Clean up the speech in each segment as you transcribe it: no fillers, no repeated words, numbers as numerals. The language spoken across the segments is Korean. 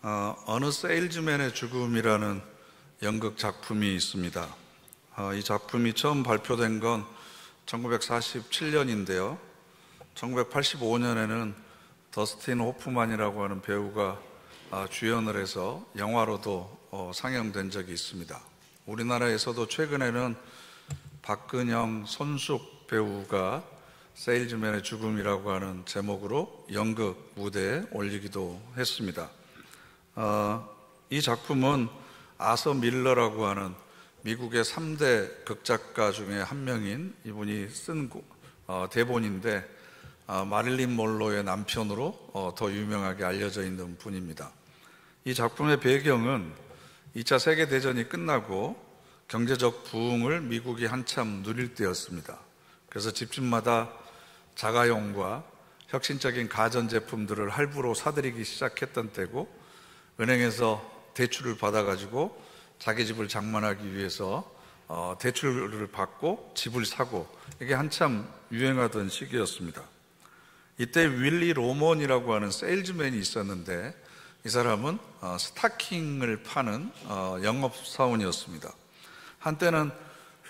어느 세일즈맨의 죽음이라는 연극 작품이 있습니다. 이 작품이 처음 발표된 건 1947년인데요. 1985년에는 더스틴 호프만이라고 하는 배우가 주연을 해서 영화로도 상영된 적이 있습니다. 우리나라에서도 최근에는 박근영, 손숙 배우가 세일즈맨의 죽음이라고 하는 제목으로 연극 무대에 올리기도 했습니다. 이 작품은 아서 밀러라고 하는 미국의 3대 극작가 중에 한 명인 이분이 쓴 대본인데 마릴린 monroe의 남편으로 더 유명하게 알려져 있는 분입니다. 이 작품의 배경은 2차 세계대전이 끝나고 경제적 부흥을 미국이 한참 누릴 때였습니다. 그래서 집집마다 자가용과 혁신적인 가전제품들을 할부로 사들이기 시작했던 때고, 은행에서 대출을 받아가지고 자기 집을 장만하기 위해서 대출을 받고 집을 사고, 이게 한참 유행하던 시기였습니다. 이때 윌리 로먼이라고 하는 세일즈맨이 있었는데, 이 사람은 스타킹을 파는 영업사원이었습니다. 한때는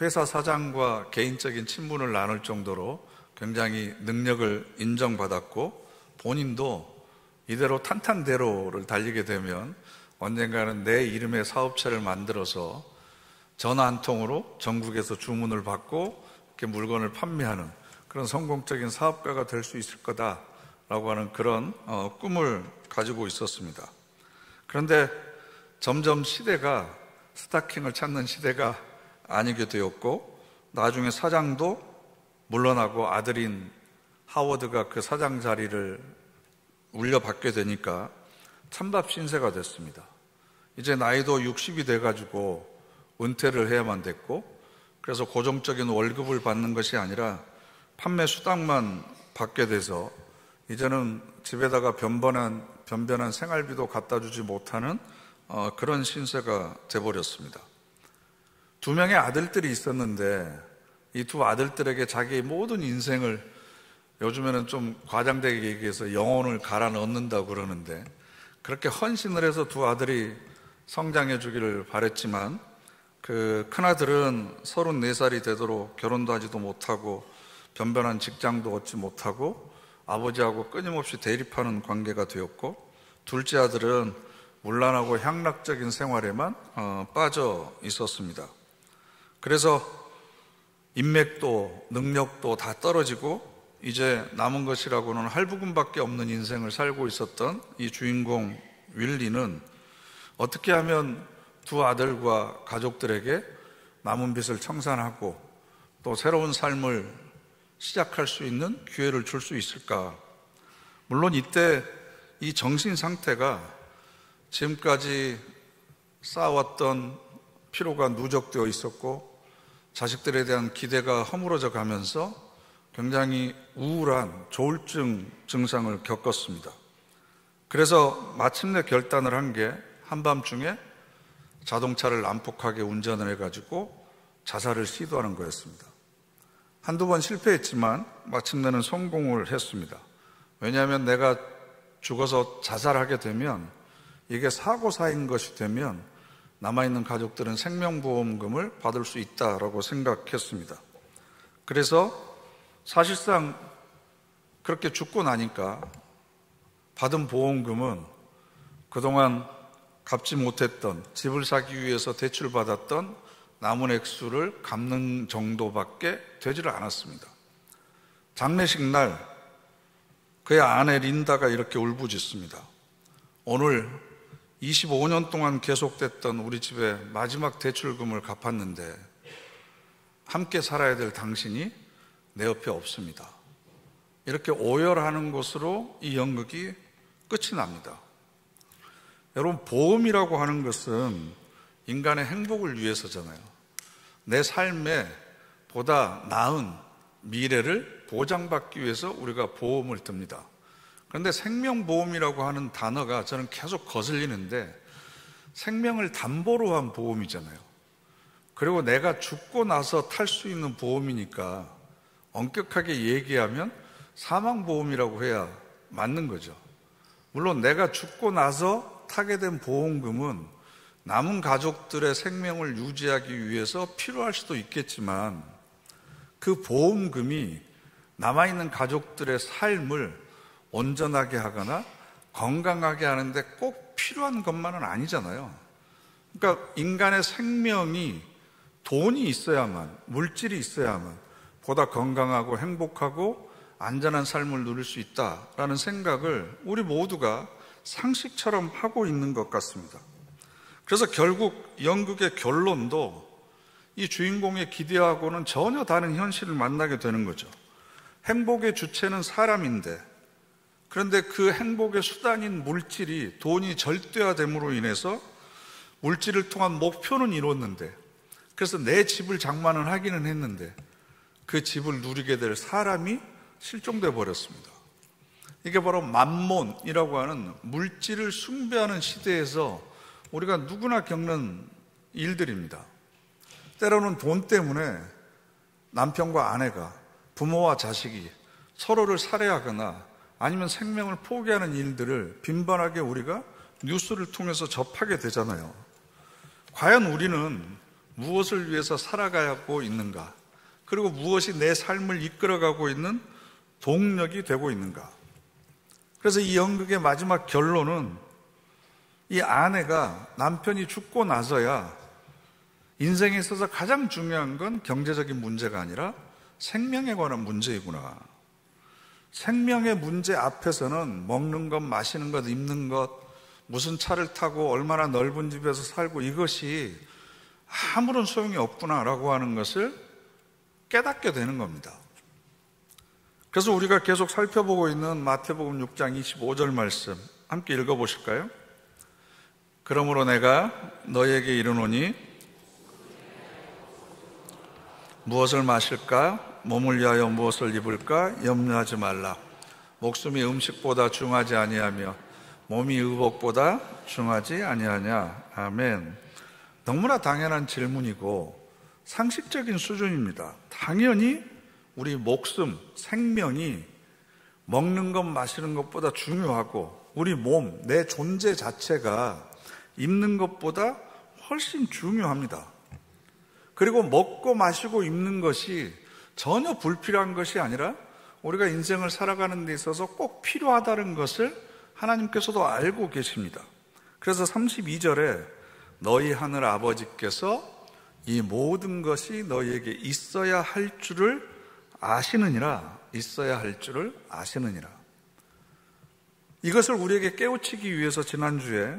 회사 사장과 개인적인 친분을 나눌 정도로 굉장히 능력을 인정받았고, 본인도 이대로 탄탄대로를 달리게 되면 언젠가는 내 이름의 사업체를 만들어서 전화 한 통으로 전국에서 주문을 받고 이렇게 물건을 판매하는 그런 성공적인 사업가가 될 수 있을 거다라고 하는 그런 꿈을 가지고 있었습니다. 그런데 점점 시대가 스타킹을 찾는 시대가 아니게 되었고, 나중에 사장도 물러나고 아들인 하워드가 그 사장 자리를 물려받게 되니까 찬밥 신세가 됐습니다. 이제 나이도 60이 돼가지고 은퇴를 해야만 됐고, 그래서 고정적인 월급을 받는 것이 아니라 판매 수당만 받게 돼서 이제는 집에다가 변변한 생활비도 갖다 주지 못하는 그런 신세가 돼버렸습니다. 2명의 아들들이 있었는데 이 2 아들들에게 자기의 모든 인생을, 요즘에는 좀 과장되게 얘기해서 영혼을 갈아 넣는다고 그러는데, 그렇게 헌신을 해서 2 아들이 성장해 주기를 바랬지만, 그 큰아들은 34살이 되도록 결혼도 하지도 못하고 변변한 직장도 얻지 못하고 아버지하고 끊임없이 대립하는 관계가 되었고, 둘째 아들은 문란하고 향락적인 생활에만 빠져 있었습니다. 그래서 인맥도 능력도 다 떨어지고 이제 남은 것이라고는 할부금밖에 없는 인생을 살고 있었던 이 주인공 윌리는 어떻게 하면 2 아들과 가족들에게 남은 빚을 청산하고 또 새로운 삶을 시작할 수 있는 기회를 줄 수 있을까? 물론 이때 이 정신 상태가 지금까지 쌓아왔던 피로가 누적되어 있었고, 자식들에 대한 기대가 허물어져 가면서 굉장히 우울한 조울증 증상을 겪었습니다. 그래서 마침내 결단을 한 게 한밤중에 자동차를 난폭하게 운전을 해가지고 자살을 시도하는 거였습니다. 한두 번 실패했지만 마침내는 성공을 했습니다. 왜냐하면 내가 죽어서 자살하게 되면, 이게 사고사인 것이 되면 남아있는 가족들은 생명보험금을 받을 수 있다라고 생각했습니다. 그래서 사실상 그렇게 죽고 나니까 받은 보험금은 그동안 갚지 못했던, 집을 사기 위해서 대출받았던 남은 액수를 갚는 정도밖에 되지를 않았습니다. 장례식 날 그의 아내 린다가 이렇게 울부짖습니다. 오늘 25년 동안 계속됐던 우리 집의 마지막 대출금을 갚았는데 함께 살아야 될 당신이 내 옆에 없습니다. 이렇게 오열하는 것으로 이 연극이 끝이 납니다. 여러분, 보험이라고 하는 것은 인간의 행복을 위해서잖아요. 내 삶에 보다 나은 미래를 보장받기 위해서 우리가 보험을 듭니다. 그런데 생명보험이라고 하는 단어가 저는 계속 거슬리는데, 생명을 담보로 한 보험이잖아요. 그리고 내가 죽고 나서 탈 수 있는 보험이니까 엄격하게 얘기하면 사망보험이라고 해야 맞는 거죠. 물론 내가 죽고 나서 타게 된 보험금은 남은 가족들의 생명을 유지하기 위해서 필요할 수도 있겠지만 그 보험금이 남아있는 가족들의 삶을 온전하게 하거나 건강하게 하는데 꼭 필요한 것만은 아니잖아요. 그러니까 인간의 생명이 돈이 있어야만, 물질이 있어야만 보다 건강하고 행복하고 안전한 삶을 누릴 수 있다라는 생각을 우리 모두가 상식처럼 하고 있는 것 같습니다. 그래서 결국 연극의 결론도 이 주인공의 기대하고는 전혀 다른 현실을 만나게 되는 거죠. 행복의 주체는 사람인데, 그런데 그 행복의 수단인 물질이 돈이 절대화됨으로 인해서 물질을 통한 목표는 이뤘는데, 그래서 내 집을 장만을 하기는 했는데 그 집을 누리게 될 사람이 실종돼 버렸습니다. 이게 바로 맘몬이라고 하는 물질을 숭배하는 시대에서 우리가 누구나 겪는 일들입니다. 때로는 돈 때문에 남편과 아내가, 부모와 자식이 서로를 살해하거나 아니면 생명을 포기하는 일들을 빈번하게 우리가 뉴스를 통해서 접하게 되잖아요. 과연 우리는 무엇을 위해서 살아가고 있는가? 그리고 무엇이 내 삶을 이끌어가고 있는 동력이 되고 있는가? 그래서 이 연극의 마지막 결론은 이 아내가 남편이 죽고 나서야 인생에 있어서 가장 중요한 건 경제적인 문제가 아니라 생명에 관한 문제이구나. 생명의 문제 앞에서는 먹는 것, 마시는 것, 입는 것, 무슨 차를 타고 얼마나 넓은 집에서 살고 이것이 아무런 소용이 없구나라고 하는 것을 깨닫게 되는 겁니다. 그래서 우리가 계속 살펴보고 있는 마태복음 6장 25절 말씀 함께 읽어보실까요? 그러므로 내가 너희에게 이르노니 무엇을 마실까? 몸을 위하여 무엇을 입을까? 염려하지 말라. 목숨이 음식보다 중하지 아니하며 몸이 의복보다 중하지 아니하냐. 아멘. 너무나 당연한 질문이고 상식적인 수준입니다. 당연히 우리 목숨, 생명이 먹는 것, 마시는 것보다 중요하고 우리 몸, 내 존재 자체가 입는 것보다 훨씬 중요합니다. 그리고 먹고 마시고 입는 것이 전혀 불필요한 것이 아니라 우리가 인생을 살아가는 데 있어서 꼭 필요하다는 것을 하나님께서도 알고 계십니다. 그래서 32절에 너희 하늘 아버지께서 이 모든 것이 너희에게 있어야 할 줄을 아시느니라. 있어야 할 줄을 아시느니라. 이것을 우리에게 깨우치기 위해서 지난주에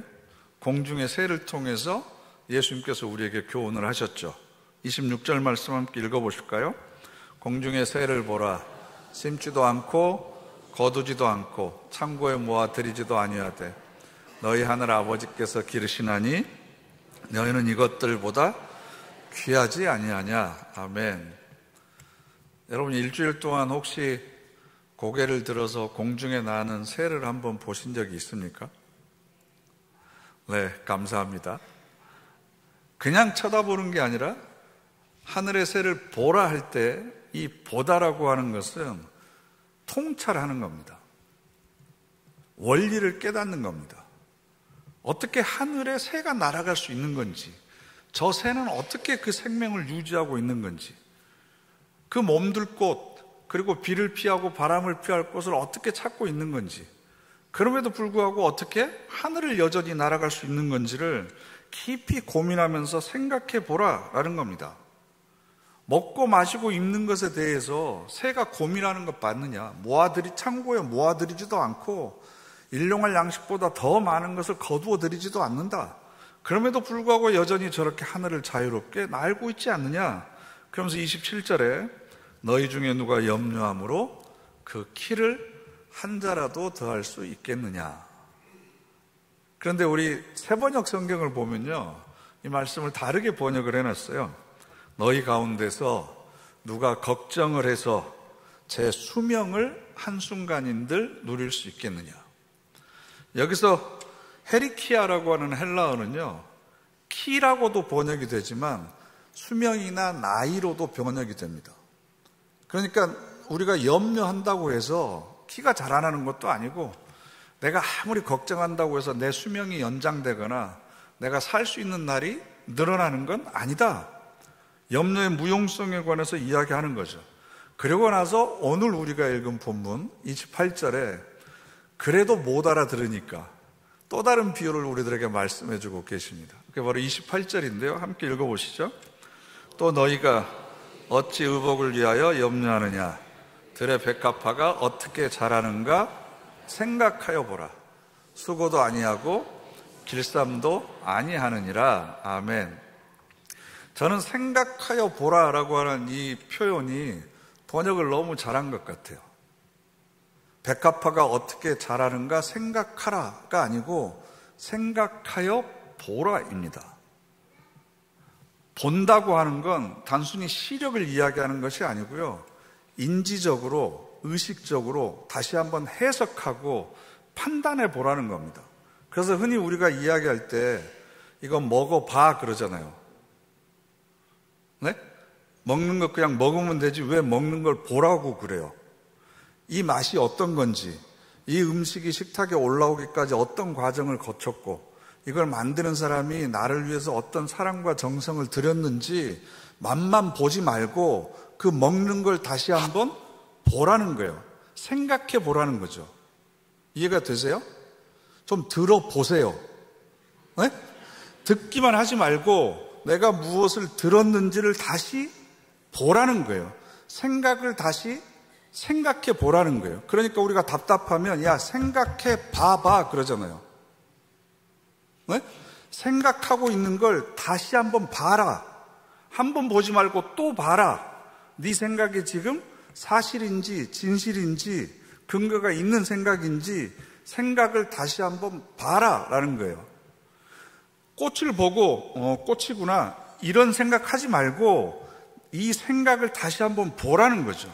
공중의 새를 통해서 예수님께서 우리에게 교훈을 하셨죠. 26절 말씀 함께 읽어보실까요? 공중의 새를 보라. 심지도 않고 거두지도 않고 창고에 모아 들이지도 아니하되 너희 하늘 아버지께서 기르시나니 너희는 이것들보다 귀하지 아니하냐. 아멘. 여러분, 일주일 동안 혹시 고개를 들어서 공중에 나는 새를 한번 보신 적이 있습니까? 네, 감사합니다. 그냥 쳐다보는 게 아니라 하늘의 새를 보라 할 때 이 보다라고 하는 것은 통찰하는 겁니다. 원리를 깨닫는 겁니다. 어떻게 하늘에 새가 날아갈 수 있는 건지, 저 새는 어떻게 그 생명을 유지하고 있는 건지, 그 몸들 곳, 그리고 비를 피하고 바람을 피할 곳을 어떻게 찾고 있는 건지, 그럼에도 불구하고 어떻게 하늘을 여전히 날아갈 수 있는 건지를 깊이 고민하면서 생각해 보라라는 겁니다. 먹고 마시고 입는 것에 대해서 새가 고민하는 것 봤느냐? 창고에 모아들이지도 않고 일용할 양식보다 더 많은 것을 거두어 들이지도 않는다. 그럼에도 불구하고 여전히 저렇게 하늘을 자유롭게 날고 있지 않느냐? 그러면서 27절에 너희 중에 누가 염려함으로 그 키를 한 자라도 더할 수 있겠느냐? 그런데 우리 새번역 성경을 보면요, 이 말씀을 다르게 번역을 해놨어요. 너희 가운데서 누가 걱정을 해서 제 수명을 한순간인들 누릴 수 있겠느냐? 여기서 헤리키아라고 하는 헬라어는요, 키라고도 번역이 되지만 수명이나 나이로도 번역이 됩니다. 그러니까 우리가 염려한다고 해서 키가 자라나는 것도 아니고 내가 아무리 걱정한다고 해서 내 수명이 연장되거나 내가 살 수 있는 날이 늘어나는 건 아니다. 염려의 무용성에 관해서 이야기하는 거죠. 그러고 나서 오늘 우리가 읽은 본문 28절에 그래도 못 알아들으니까 또 다른 비유를 우리들에게 말씀해 주고 계십니다. 그게 바로 28절인데요. 함께 읽어보시죠. 또 너희가 어찌 의복을 위하여 염려하느냐? 들의 백합화가 어떻게 자라는가 생각하여 보라. 수고도 아니하고 길쌈도 아니하느니라. 아멘. 저는 생각하여 보라라고 하는 이 표현이 번역을 너무 잘한 것 같아요. 백합화가 어떻게 자라는가 생각하라가 아니고 생각하여 보라입니다. 본다고 하는 건 단순히 시력을 이야기하는 것이 아니고요. 인지적으로, 의식적으로 다시 한번 해석하고 판단해 보라는 겁니다. 그래서 흔히 우리가 이야기할 때 이건 먹어봐 그러잖아요. 네? 먹는 거 그냥 먹으면 되지 왜 먹는 걸 보라고 그래요? 이 맛이 어떤 건지, 이 음식이 식탁에 올라오기까지 어떤 과정을 거쳤고 이걸 만드는 사람이 나를 위해서 어떤 사랑과 정성을 들였는지 맛만 보지 말고 그 먹는 걸 다시 한번 보라는 거예요. 생각해 보라는 거죠. 이해가 되세요? 좀 들어보세요. 네? 듣기만 하지 말고 내가 무엇을 들었는지를 다시 보라는 거예요. 생각을 다시 생각해 보라는 거예요. 그러니까 우리가 답답하면 야 생각해 봐봐 그러잖아요. 네? 생각하고 있는 걸 다시 한번 봐라. 한 번 보지 말고 또 봐라. 네 생각이 지금 사실인지 진실인지 근거가 있는 생각인지 생각을 다시 한번 봐라 라는 거예요. 꽃을 보고 꽃이구나 이런 생각하지 말고 이 생각을 다시 한번 보라는 거죠.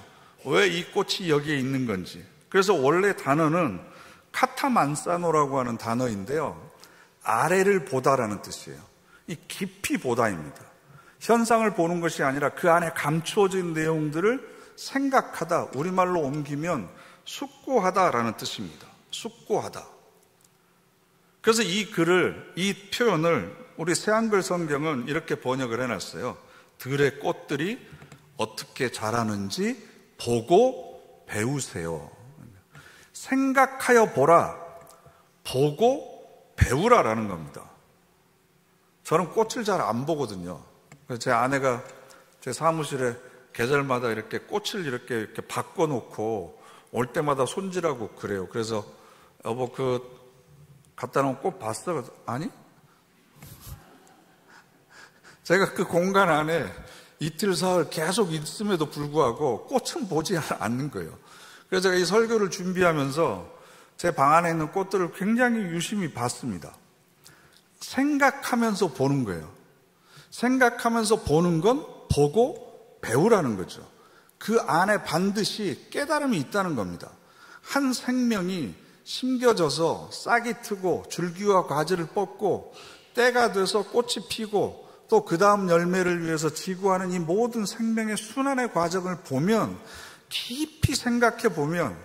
왜 이 꽃이 여기에 있는 건지. 그래서 원래 단어는 카타만사노라고 하는 단어인데요. 아래를 보다라는 뜻이에요. 이 깊이 보다입니다. 현상을 보는 것이 아니라 그 안에 감추어진 내용들을 생각하다, 우리말로 옮기면 숙고하다라는 뜻입니다. 숙고하다. 그래서 이 글을, 이 표현을 우리 새한글 성경은 이렇게 번역을 해놨어요. 들의 꽃들이 어떻게 자라는지 보고 배우세요. 생각하여 보라, 보고 배우라라는 겁니다. 저는 꽃을 잘 안 보거든요. 제 아내가 제 사무실에 계절마다 이렇게 꽃을 이렇게 바꿔놓고 올 때마다 손질하고 그래요. 그래서 여보 갖다 놓은 꽃 봤어? 아니? 제가 그 공간 안에 이틀 사흘 계속 있음에도 불구하고 꽃은 보지 않는 거예요. 그래서 제가 이 설교를 준비하면서 제 방 안에 있는 꽃들을 굉장히 유심히 봤습니다. 생각하면서 보는 거예요. 생각하면서 보는 건 보고 배우라는 거죠. 그 안에 반드시 깨달음이 있다는 겁니다. 한 생명이 심겨져서 싹이 트고 줄기와 과즙을 뻗고 때가 돼서 꽃이 피고 또 그 다음 열매를 위해서 지구하는 이 모든 생명의 순환의 과정을 보면 깊이 생각해 보면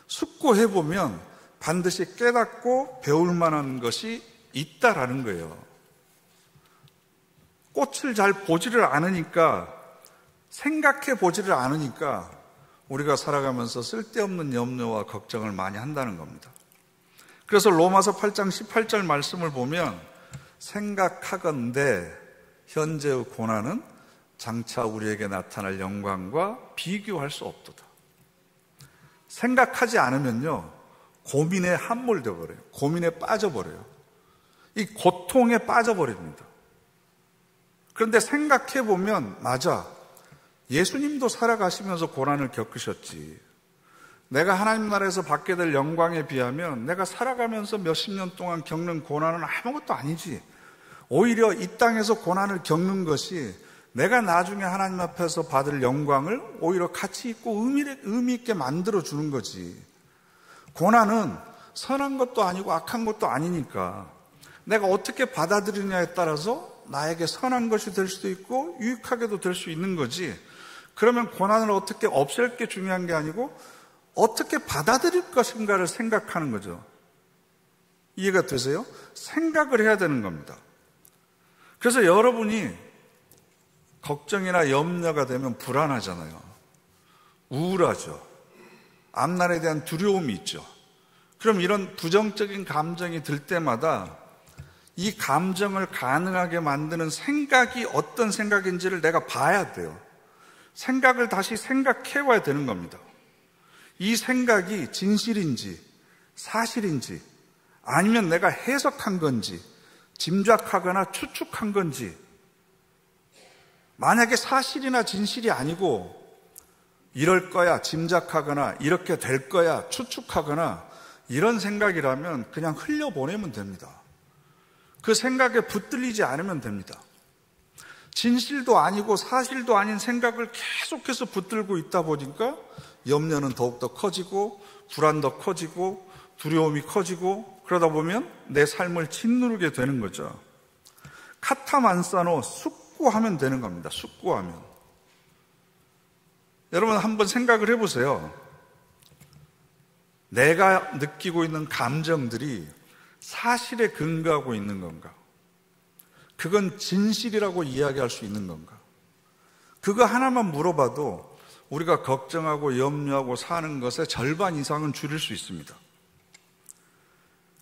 숙고해 보면 반드시 깨닫고 배울 만한 것이 있다라는 거예요. 꽃을 잘 보지를 않으니까 생각해 보지를 않으니까 우리가 살아가면서 쓸데없는 염려와 걱정을 많이 한다는 겁니다. 그래서 로마서 8장 18절 말씀을 보면 생각하건대 현재의 고난은 장차 우리에게 나타날 영광과 비교할 수 없도다. 생각하지 않으면요 고민에 함몰되어 버려요. 고민에 빠져버려요. 이 고통에 빠져버립니다. 그런데 생각해 보면 맞아. 예수님도 살아가시면서 고난을 겪으셨지. 내가 하나님 나라에서 받게 될 영광에 비하면 내가 살아가면서 몇십 년 동안 겪는 고난은 아무것도 아니지. 오히려 이 땅에서 고난을 겪는 것이 내가 나중에 하나님 앞에서 받을 영광을 오히려 가치 있고 의미 있게 만들어주는 거지. 고난은 선한 것도 아니고 악한 것도 아니니까 내가 어떻게 받아들이냐에 따라서 나에게 선한 것이 될 수도 있고 유익하게도 될 수 있는 거지. 그러면 고난을 어떻게 없앨 게 중요한 게 아니고 어떻게 받아들일 것인가를 생각하는 거죠. 이해가 되세요? 생각을 해야 되는 겁니다. 그래서 여러분이 걱정이나 염려가 되면 불안하잖아요. 우울하죠. 앞날에 대한 두려움이 있죠. 그럼 이런 부정적인 감정이 들 때마다 이 감정을 가능하게 만드는 생각이 어떤 생각인지를 내가 봐야 돼요. 생각을 다시 생각해 와야 되는 겁니다. 이 생각이 진실인지 사실인지 아니면 내가 해석한 건지 짐작하거나 추측한 건지, 만약에 사실이나 진실이 아니고 이럴 거야 짐작하거나 이렇게 될 거야 추측하거나 이런 생각이라면 그냥 흘려보내면 됩니다. 그 생각에 붙들리지 않으면 됩니다. 진실도 아니고 사실도 아닌 생각을 계속해서 붙들고 있다 보니까 염려는 더욱더 커지고 불안도 커지고 두려움이 커지고 그러다 보면 내 삶을 짓누르게 되는 거죠. 카타만사노, 숙고하면 되는 겁니다. 숙고하면. 여러분 한번 생각을 해보세요. 내가 느끼고 있는 감정들이 사실에 근거하고 있는 건가? 그건 진실이라고 이야기할 수 있는 건가? 그거 하나만 물어봐도 우리가 걱정하고 염려하고 사는 것의 절반 이상은 줄일 수 있습니다.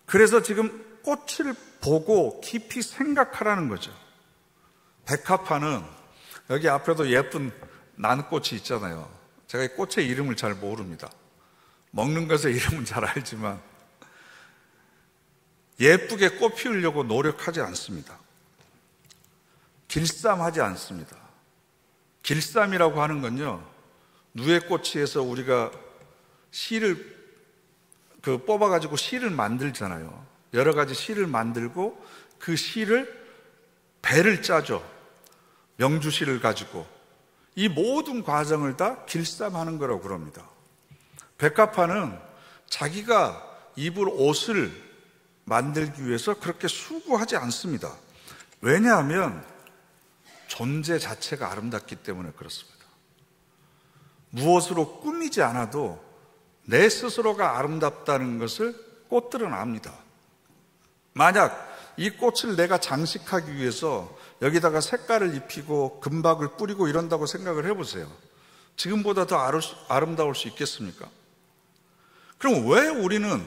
그래서 지금 꽃을 보고 깊이 생각하라는 거죠. 백합화는 여기 앞에도 예쁜 난꽃이 있잖아요. 제가 이 꽃의 이름을 잘 모릅니다. 먹는 것의 이름은 잘 알지만 예쁘게 꽃 피우려고 노력하지 않습니다. 길쌈하지 않습니다. 길쌈이라고 하는 건요, 누에꽃이에서 우리가 씨를 뽑아가지고 씨를 만들잖아요. 여러 가지 씨를 만들고 그 씨를 배를 짜죠. 명주씨를 가지고. 이 모든 과정을 다 길쌈하는 거라고 그럽니다. 백합화는 자기가 입을 옷을 만들기 위해서 그렇게 수고하지 않습니다. 왜냐하면 존재 자체가 아름답기 때문에 그렇습니다. 무엇으로 꾸미지 않아도 내 스스로가 아름답다는 것을 꽃들은 압니다. 만약 이 꽃을 내가 장식하기 위해서 여기다가 색깔을 입히고 금박을 뿌리고 이런다고 생각을 해보세요. 지금보다 더 아름다울 수 있겠습니까? 그럼 왜 우리는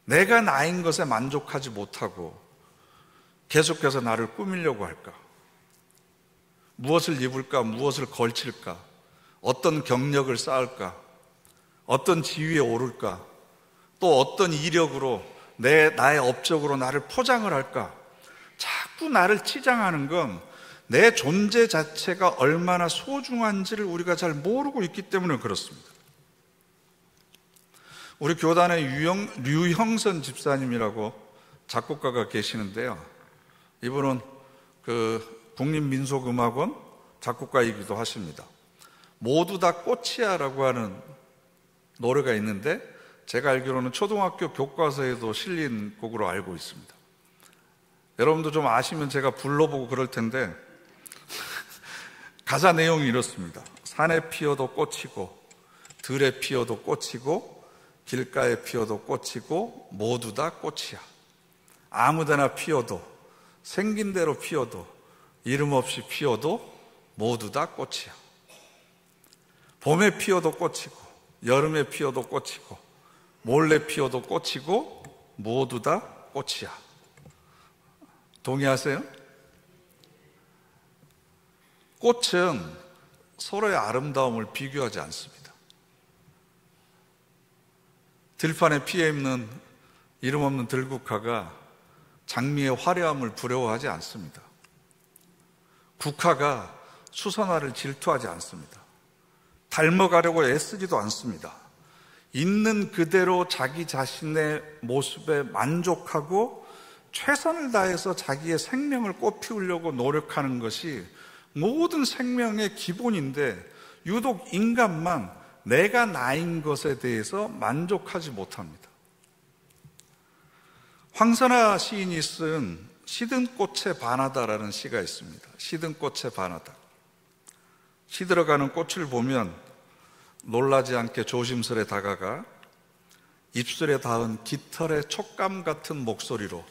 내가 나인 것에 만족하지 못하고 계속해서 나를 꾸미려고 할까? 무엇을 입을까? 무엇을 걸칠까? 어떤 경력을 쌓을까? 어떤 지위에 오를까? 또 어떤 이력으로 나의 업적으로 나를 포장을 할까? 자꾸 나를 치장하는 건 내 존재 자체가 얼마나 소중한지를 우리가 잘 모르고 있기 때문에 그렇습니다. 우리 교단에 류형선 집사님이라고 작곡가가 계시는데요. 이분은 국립민속음악원 작곡가이기도 하십니다. 모두 다 꽃이야라고 하는 노래가 있는데 제가 알기로는 초등학교 교과서에도 실린 곡으로 알고 있습니다. 여러분도 좀 아시면 제가 불러보고 그럴 텐데 가사 내용이 이렇습니다. 산에 피어도 꽃이고 들에 피어도 꽃이고 길가에 피어도 꽃이고 모두 다 꽃이야. 아무데나 피어도 생긴 대로 피어도 이름 없이 피어도 모두 다 꽃이야. 봄에 피어도 꽃이고 여름에 피어도 꽃이고 몰래 피어도 꽃이고 모두 다 꽃이야. 동의하세요? 꽃은 서로의 아름다움을 비교하지 않습니다. 들판에 피어있는 이름 없는 들국화가 장미의 화려함을 부러워하지 않습니다. 국화가 수선화를 질투하지 않습니다. 닮아가려고 애쓰지도 않습니다. 있는 그대로 자기 자신의 모습에 만족하고 최선을 다해서 자기의 생명을 꽃피우려고 노력하는 것이 모든 생명의 기본인데 유독 인간만 내가 나인 것에 대해서 만족하지 못합니다. 황선아 시인이 쓴 시든 꽃에 반하다라는 시가 있습니다. 시든 꽃에 반하다. 시들어가는 꽃을 보면 놀라지 않게 조심스레 다가가 입술에 닿은 깃털의 촉감 같은 목소리로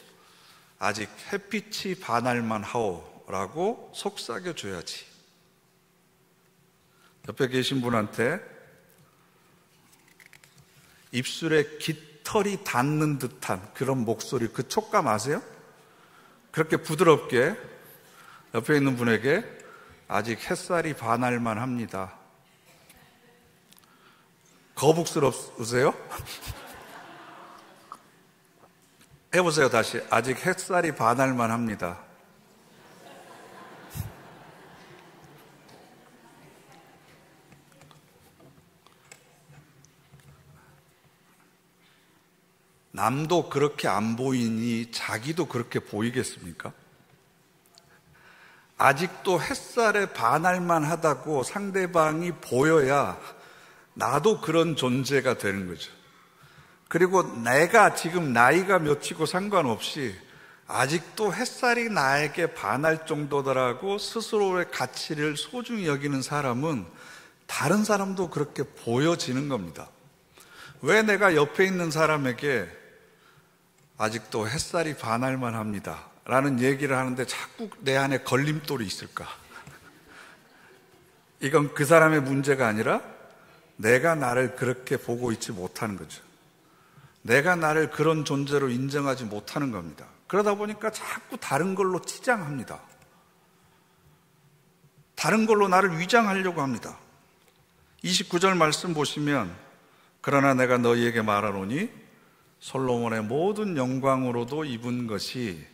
아직 햇빛이 반할만 하오라고 속삭여줘야지. 옆에 계신 분한테 입술에 깃털이 닿는 듯한 그런 목소리, 그 촉감 아세요? 그렇게 부드럽게 옆에 있는 분에게 아직 햇살이 반할만 합니다. 거북스러우세요? 해보세요, 다시. 아직 햇살이 반할만 합니다. 남도 그렇게 안 보이니 자기도 그렇게 보이겠습니까? 아직도 햇살에 반할만 하다고 상대방이 보여야 나도 그런 존재가 되는 거죠. 그리고 내가 지금 나이가 몇이고 상관없이 아직도 햇살이 나에게 반할 정도더라고 스스로의 가치를 소중히 여기는 사람은 다른 사람도 그렇게 보여지는 겁니다. 왜 내가 옆에 있는 사람에게 아직도 햇살이 반할만 합니다 라는 얘기를 하는데 자꾸 내 안에 걸림돌이 있을까? 이건 그 사람의 문제가 아니라 내가 나를 그렇게 보고 있지 못하는 거죠. 내가 나를 그런 존재로 인정하지 못하는 겁니다. 그러다 보니까 자꾸 다른 걸로 치장합니다. 다른 걸로 나를 위장하려고 합니다. 29절 말씀 보시면 그러나 내가 너희에게 말하노니 솔로몬의 모든 영광으로도 입은 것이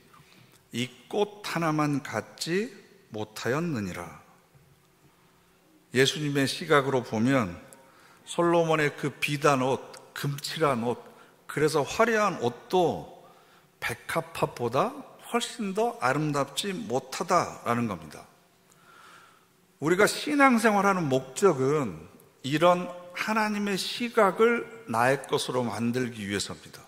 이 꽃 하나만 갖지 못하였느니라. 예수님의 시각으로 보면 솔로몬의 그 비단 옷, 금칠한 옷, 그래서 화려한 옷도 백합화보다 훨씬 더 아름답지 못하다라는 겁니다. 우리가 신앙생활하는 목적은 이런 하나님의 시각을 나의 것으로 만들기 위해서입니다.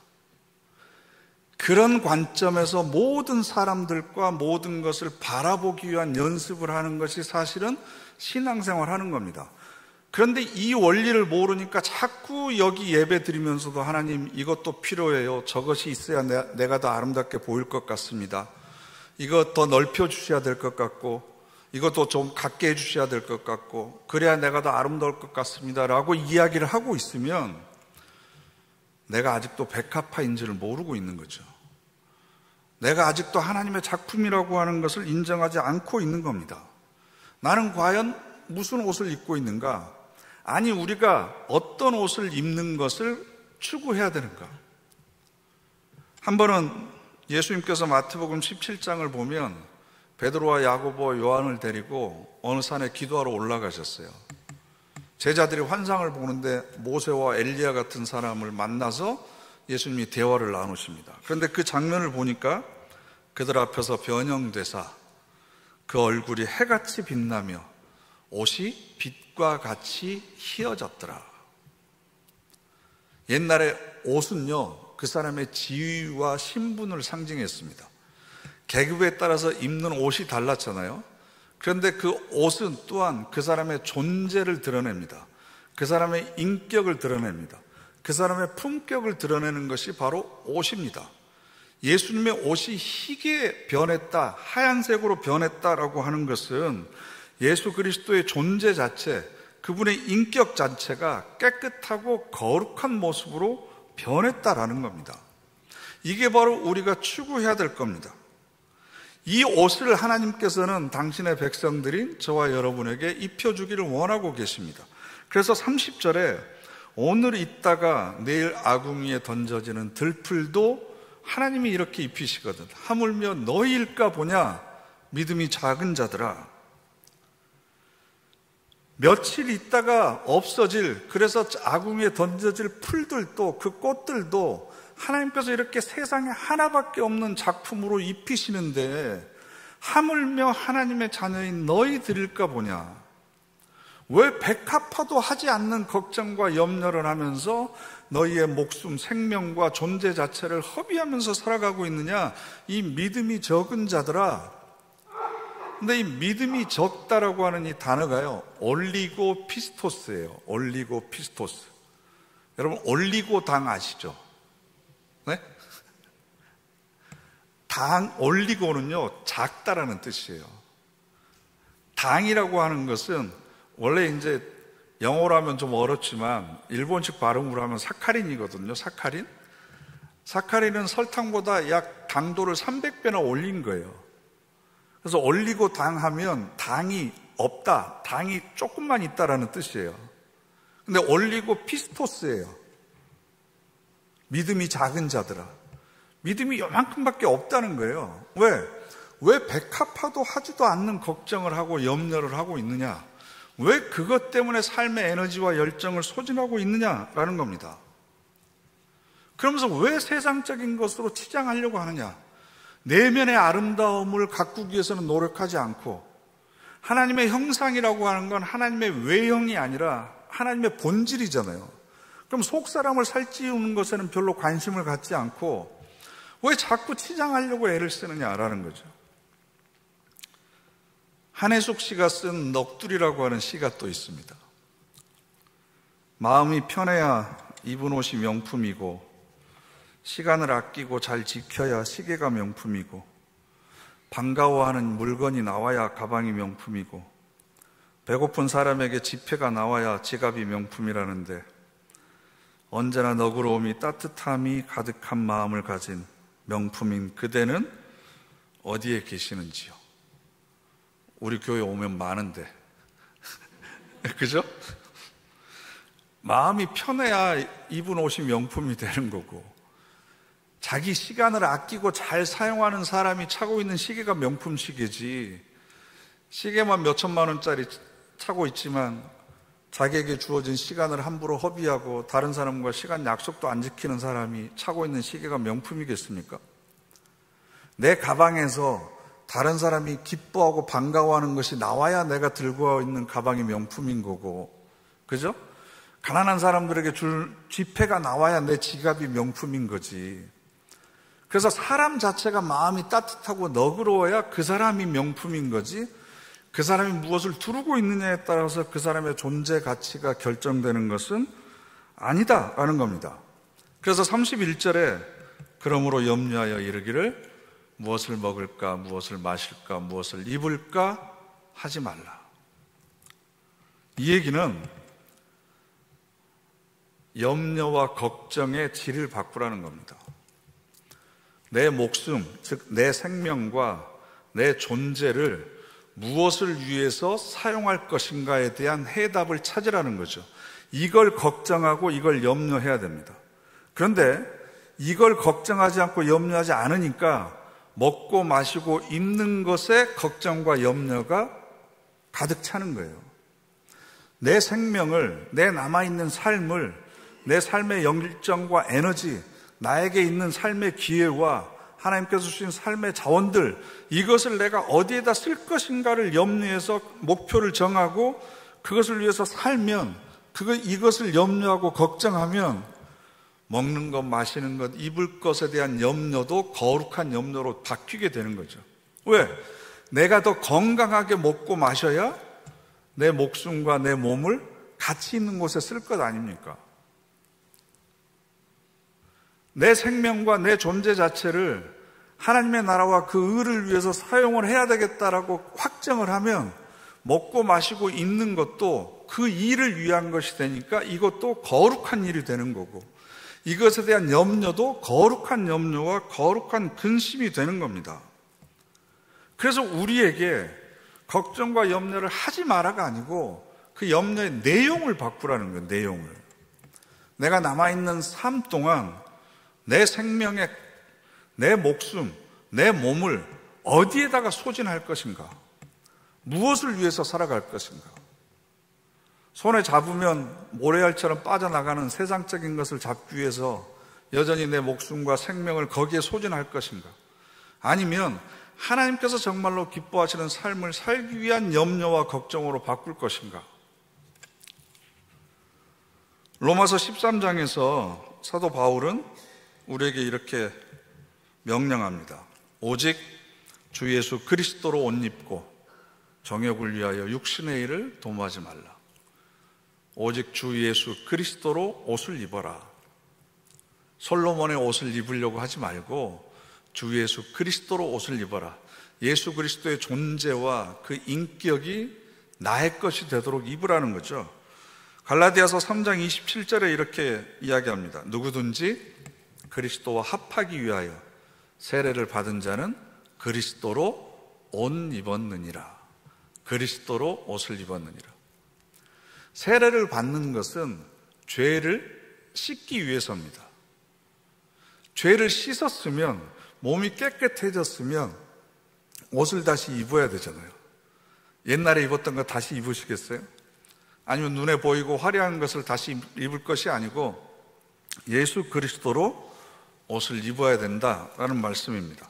그런 관점에서 모든 사람들과 모든 것을 바라보기 위한 연습을 하는 것이 사실은 신앙생활 하는 겁니다. 그런데 이 원리를 모르니까 자꾸 여기 예배 드리면서도 하나님 이것도 필요해요. 저것이 있어야 내가 더 아름답게 보일 것 같습니다. 이거 더 넓혀 주셔야 될 것 같고 이것도 좀 갖게 해주셔야 될 것 같고 그래야 내가 더 아름다울 것 같습니다 라고 이야기를 하고 있으면 내가 아직도 백합화인지를 모르고 있는 거죠. 내가 아직도 하나님의 작품이라고 하는 것을 인정하지 않고 있는 겁니다. 나는 과연 무슨 옷을 입고 있는가? 아니 우리가 어떤 옷을 입는 것을 추구해야 되는가? 한 번은 예수님께서 마태복음 17장을 보면 베드로와 야고보, 요한을 데리고 어느 산에 기도하러 올라가셨어요. 제자들이 환상을 보는데 모세와 엘리야 같은 사람을 만나서 예수님이 대화를 나누십니다. 그런데 그 장면을 보니까 그들 앞에서 변형되사 그 얼굴이 해같이 빛나며 옷이 빛과 같이 희어졌더라. 옛날에 옷은요, 그 사람의 지위와 신분을 상징했습니다. 계급에 따라서 입는 옷이 달랐잖아요. 그런데 그 옷은 또한 그 사람의 존재를 드러냅니다. 그 사람의 인격을 드러냅니다. 그 사람의 품격을 드러내는 것이 바로 옷입니다. 예수님의 옷이 희게 변했다, 하얀색으로 변했다라고 하는 것은 예수 그리스도의 존재 자체, 그분의 인격 자체가 깨끗하고 거룩한 모습으로 변했다라는 겁니다. 이게 바로 우리가 추구해야 될 겁니다. 이 옷을 하나님께서는 당신의 백성들인 저와 여러분에게 입혀주기를 원하고 계십니다. 그래서 30절에 오늘 있다가 내일 아궁이에 던져지는 들풀도 하나님이 이렇게 입히시거든. 하물며 너희일까 보냐 믿음이 작은 자들아. 며칠 있다가 없어질, 그래서 아궁이에 던져질 풀들도 그 꽃들도 하나님께서 이렇게 세상에 하나밖에 없는 작품으로 입히시는데 하물며 하나님의 자녀인 너희들일까 보냐. 왜 백합화도 하지 않는 걱정과 염려를 하면서 너희의 목숨, 생명과 존재 자체를 허비하면서 살아가고 있느냐. 이 믿음이 적은 자들아. 근데 이 믿음이 적다라고 하는 이 단어가요, 올리고 피스토스예요. 올리고 피스토스. 여러분 올리고당 아시죠? 네? 올리고는요 작다라는 뜻이에요. 당이라고 하는 것은 원래 이제 영어로 하면 좀 어렵지만 일본식 발음으로 하면 사카린이거든요. 사카린은 설탕보다 약 당도를 300배나 올린 거예요. 그래서 올리고당 하면 당이 없다, 당이 조금만 있다라는 뜻이에요. 근데 올리고 피스토스예요. 믿음이 작은 자들아. 믿음이 요만큼밖에 없다는 거예요. 왜 백합화도 하지도 않는 걱정을 하고 염려를 하고 있느냐? 왜 그것 때문에 삶의 에너지와 열정을 소진하고 있느냐라는 겁니다. 그러면서 왜 세상적인 것으로 치장하려고 하느냐? 내면의 아름다움을 가꾸기 위해서는 노력하지 않고, 하나님의 형상이라고 하는 건 하나님의 외형이 아니라 하나님의 본질이잖아요. 그럼 속사람을 살찌우는 것에는 별로 관심을 갖지 않고 왜 자꾸 치장하려고 애를 쓰느냐라는 거죠. 한혜숙 씨가 쓴 넋두리라고 하는 시가 또 있습니다. 마음이 편해야 입은 옷이 명품이고, 시간을 아끼고 잘 지켜야 시계가 명품이고, 반가워하는 물건이 나와야 가방이 명품이고, 배고픈 사람에게 지폐가 나와야 지갑이 명품이라는데, 언제나 너그러움이 따뜻함이 가득한 마음을 가진 명품인 그대는 어디에 계시는지요? 우리 교회 오면 많은데 그죠? 마음이 편해야 입은 옷이 명품이 되는 거고, 자기 시간을 아끼고 잘 사용하는 사람이 차고 있는 시계가 명품 시계지, 시계만 몇 천만 원짜리 차고 있지만 자기에게 주어진 시간을 함부로 허비하고 다른 사람과 시간 약속도 안 지키는 사람이 차고 있는 시계가 명품이겠습니까? 내 가방에서 다른 사람이 기뻐하고 반가워하는 것이 나와야 내가 들고 있는 가방이 명품인 거고, 그죠? 가난한 사람들에게 줄 지폐가 나와야 내 지갑이 명품인 거지. 그래서 사람 자체가 마음이 따뜻하고 너그러워야 그 사람이 명품인 거지, 그 사람이 무엇을 두르고 있느냐에 따라서 그 사람의 존재 가치가 결정되는 것은 아니다라는 겁니다. 그래서 31절에 그러므로 염려하여 이르기를 무엇을 먹을까, 무엇을 마실까, 무엇을 입을까 하지 말라. 이 얘기는 염려와 걱정의 질을 바꾸라는 겁니다. 내 목숨, 즉 내 생명과 내 존재를 무엇을 위해서 사용할 것인가에 대한 해답을 찾으라는 거죠. 이걸 걱정하고 이걸 염려해야 됩니다. 그런데 이걸 걱정하지 않고 염려하지 않으니까 먹고 마시고 입는 것에 걱정과 염려가 가득 차는 거예요. 내 생명을, 내 남아있는 삶을, 내 삶의 열정과 에너지, 나에게 있는 삶의 기회와 하나님께서 주신 삶의 자원들, 이것을 내가 어디에다 쓸 것인가를 염려해서 목표를 정하고 그것을 위해서 살면, 이것을 염려하고 걱정하면 먹는 것, 마시는 것, 입을 것에 대한 염려도 거룩한 염려로 바뀌게 되는 거죠. 왜? 내가 더 건강하게 먹고 마셔야 내 목숨과 내 몸을 가치 있는 곳에 쓸 것 아닙니까? 내 생명과 내 존재 자체를 하나님의 나라와 그 의를 위해서 사용을 해야 되겠다라고 확정을 하면 먹고 마시고 입는 것도 그 일을 위한 것이 되니까 이것도 거룩한 일이 되는 거고, 이것에 대한 염려도 거룩한 염려와 거룩한 근심이 되는 겁니다. 그래서 우리에게 걱정과 염려를 하지 마라가 아니고 그 염려의 내용을 바꾸라는 거예요. 내용을. 내가 남아있는 삶 동안 내 생명에, 내 목숨, 내 몸을 어디에다가 소진할 것인가? 무엇을 위해서 살아갈 것인가? 손에 잡으면 모래알처럼 빠져나가는 세상적인 것을 잡기 위해서 여전히 내 목숨과 생명을 거기에 소진할 것인가? 아니면 하나님께서 정말로 기뻐하시는 삶을 살기 위한 염려와 걱정으로 바꿀 것인가? 로마서 13장에서 사도 바울은 우리에게 이렇게 명령합니다. 오직 주 예수 그리스도로 옷 입고 정욕을 위하여 육신의 일을 도모하지 말라. 오직 주 예수 그리스도로 옷을 입어라. 솔로몬의 옷을 입으려고 하지 말고 주 예수 그리스도로 옷을 입어라. 예수 그리스도의 존재와 그 인격이 나의 것이 되도록 입으라는 거죠. 갈라디아서 3장 27절에 이렇게 이야기합니다. 누구든지 그리스도와 합하기 위하여 세례를 받은 자는 그리스도로 옷 입었느니라. 그리스도로 옷을 입었느니라. 세례를 받는 것은 죄를 씻기 위해서입니다. 죄를 씻었으면, 몸이 깨끗해졌으면 옷을 다시 입어야 되잖아요. 옛날에 입었던 거 다시 입으시겠어요? 아니면 눈에 보이고 화려한 것을 다시 입을 것이 아니고 예수 그리스도로 옷을 입어야 된다라는 말씀입니다.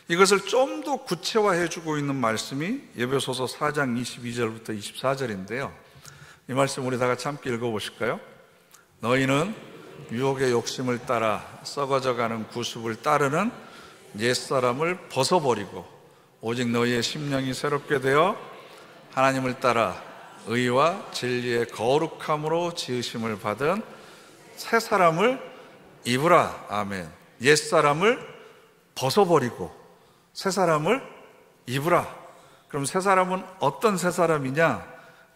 이것을 좀 더 구체화해 주고 있는 말씀이 에베소서 4장 22절부터 24절인데요. 이 말씀 우리 다 같이 함께 읽어보실까요? 너희는 유혹의 욕심을 따라 썩어져가는 구습을 따르는 옛사람을 벗어버리고 오직 너희의 심령이 새롭게 되어 하나님을 따라 의와 진리의 거룩함으로 지으심을 받은 새 사람을 입으라. 아멘. 옛사람을 벗어버리고 새 사람을 입으라. 그럼 새 사람은 어떤 새 사람이냐?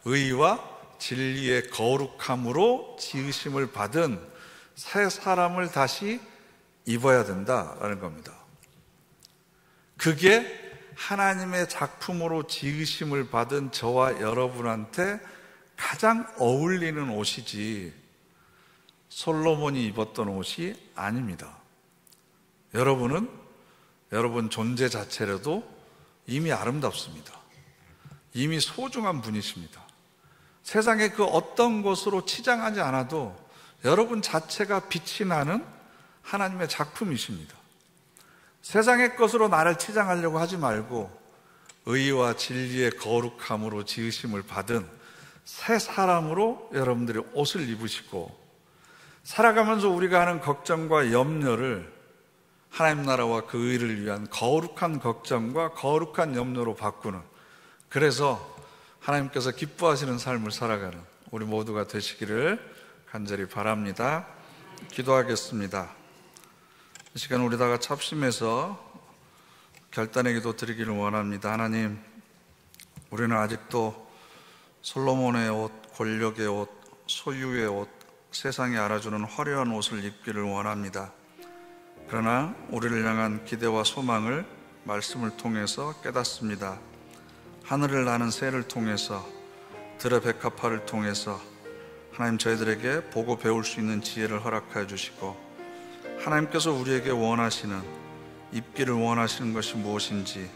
의와 진리의 거룩함으로 지으심을 받은 새 사람을 다시 입어야 된다라는 겁니다. 그게 하나님의 작품으로 지으심을 받은 저와 여러분한테 가장 어울리는 옷이지 솔로몬이 입었던 옷이 아닙니다. 여러분은 여러분 존재 자체로도 이미 아름답습니다. 이미 소중한 분이십니다. 세상의 그 어떤 것으로 치장하지 않아도 여러분 자체가 빛이 나는 하나님의 작품이십니다. 세상의 것으로 나를 치장하려고 하지 말고 의와 진리의 거룩함으로 지으심을 받은 새 사람으로 여러분들이 옷을 입으시고, 살아가면서 우리가 하는 걱정과 염려를 하나님 나라와 그 의를 위한 거룩한 걱정과 거룩한 염려로 바꾸는, 그래서 하나님께서 기뻐하시는 삶을 살아가는 우리 모두가 되시기를 간절히 바랍니다. 기도하겠습니다. 이 시간 우리 다 같이 합심해서 결단의 기도 드리기를 원합니다. 하나님, 우리는 아직도 솔로몬의 옷, 권력의 옷, 소유의 옷, 세상이 알아주는 화려한 옷을 입기를 원합니다. 그러나 우리를 향한 기대와 소망을 말씀을 통해서 깨닫습니다. 하늘을 나는 새를 통해서, 들의 백합화를 통해서 하나님 저희들에게 보고 배울 수 있는 지혜를 허락하여 주시고, 하나님께서 우리에게 원하시는, 입기를 원하시는 것이 무엇인지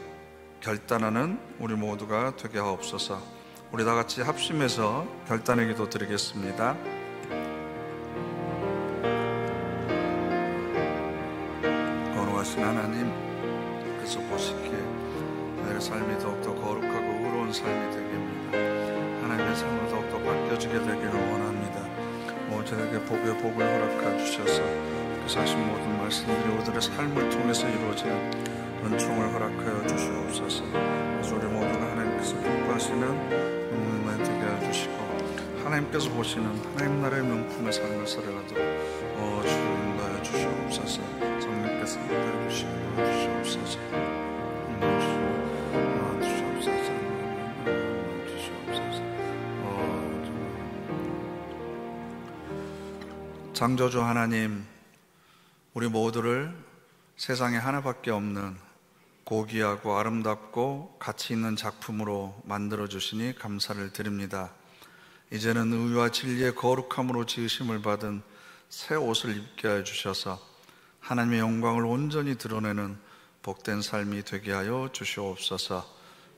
결단하는 우리 모두가 되게 하옵소서. 우리 다 같이 합심해서 결단의 기도 드리겠습니다. 거룩하신 하나님, 그래서 보시기에 나의 삶이 더욱더 거룩하고 의로운 삶이 되게 합니다. 하나님의 삶을 더욱더 바뀌어지게 되기를 원합니다. 저에게 복의 복을 허락하여 주셔서 그 사신 모든 말씀들이 우리들의 삶을 통해서 이루어지는 은총을 허락하여 주시옵소서. 그래서 우리 모두가 하나님께서 기뻐하시는 명령만 되게 해주시고, 하나님께서 보시는 하나님 나라의 명품의 삶을 살아가도록 주여 인도하여 주시옵소서. 성령께서 인도하여 주시고 주시옵소서. 창조주 하나님, 우리 모두를 세상에 하나밖에 없는 고귀하고 아름답고 가치 있는 작품으로 만들어주시니 감사를 드립니다. 이제는 의와 진리의 거룩함으로 지으심을 받은 새 옷을 입게 하여 주셔서 하나님의 영광을 온전히 드러내는 복된 삶이 되게 하여 주시옵소서.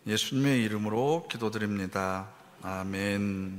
예수님의 이름으로 기도드립니다. 아멘.